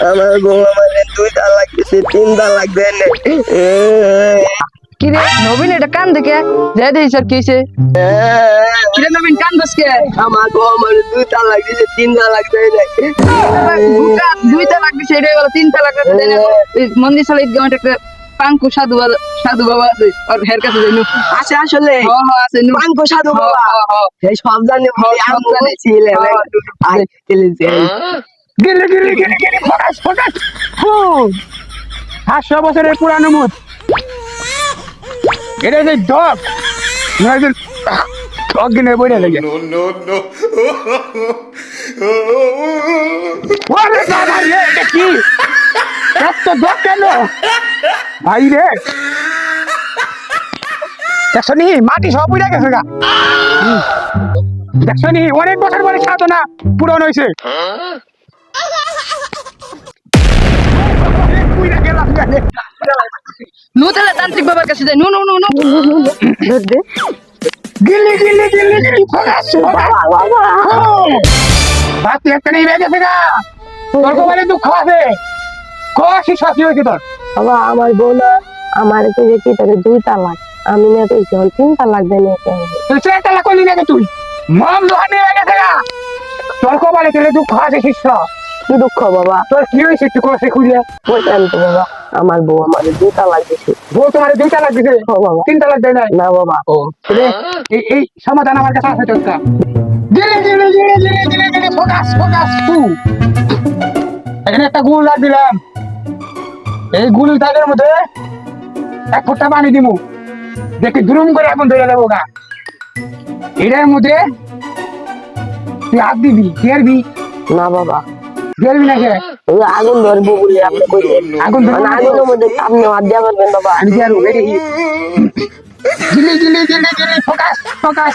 আমার বউ আমার 2 তালাক দিছে, 3 তালাক দেয় নাই। কি রে নবীন, এটা কান দেখে যাই দেখি স্যার কি হয়েছে? কি রে নবীন, কান দোষকে? আমার বউ আমার 2 তালাক দিছে, 3 তালাক দেয় নাই। 2 তালাক দিছে, এটা গেল 3 তালাক দেয় না। মন্দির সালে ঈদগাহ একটা পাঙ্কু সাধু বাবা আছে, আর হের কাছে যাইনু। আছে আসলে আছে নু পাঙ্কু সাধু বাবা। এই সব জানি বলি, আমি বলেছিলাম আই খেলেছি। গিলি গিলি গিলি গিলি ফোকাস ফোকাস। 500 বছরের পুরানো মুদ। এটা যে ডগ নয় ডগ কিনে বইরে লাগে। ওরে বাবা রে, এটা কি এত ডগ কেন ভাই রে? দেখছো নি মাটি সব উড়ে গেছে গা। দেখছো নি অনেক বছর পরে সাধনা পূরণ হয়েছে। নু তাহলে তান্ত্রিক বাবার কাছে যাই। নু নু নু নু গিলি গিলি গিলি গিলি ফোকাস ফোকাস। বাতি একটা নেই গেছে গা। তোর কোবারে দুঃখ আছে, কষি শাস্তি হয়েছে তোর। বাবা আমার বউ না আমার কইছে কি তাকে 2 তালাক, আমি না কইছি 3 তালাক দেয় নাই। তুই চেষ্টা করলি নাকি তুই মম লোহানি হয়ে গেছে গা। তোর কোবারে তোর দুঃখ আছে শিষ্য। কি দুঃখ বাবা? তোর কি হয়েছে একটু কষে খুঁজে বলতাম তো বাবা, আমার বউ আমার 2 তালাক দিছে। বউ তোমার 2 তালাক দিছে? ও বাবা 3 তালাক দেয় নাই? না বাবা। ও রে, এই সমাধান আমার কাছে আছে তোর। গিলি গিলি গিলি গিলি গিলি গিলি ফোকাস ফোকাস টু। এখানে একটা গুল লাগ দিলাম। এই গুল তাদের মধ্যে 1 ফোঁটা পানি দিমু, দেখি দুরুম করে এখন ধরে দেবো গা। এটার মধ্যে তুই হাত দিবি, ফেরবি না বাবা, ফেরবি না কে? ওই আগুন ধরবো বলে আপনি কইলেন। আগুন ধরবো না? আগুনের মধ্যে আপনি হাত দিয়া পারবেন বাবা? আমি কি আর গিলি গিলি গিলি গিলি ফোকাস ফোকাস।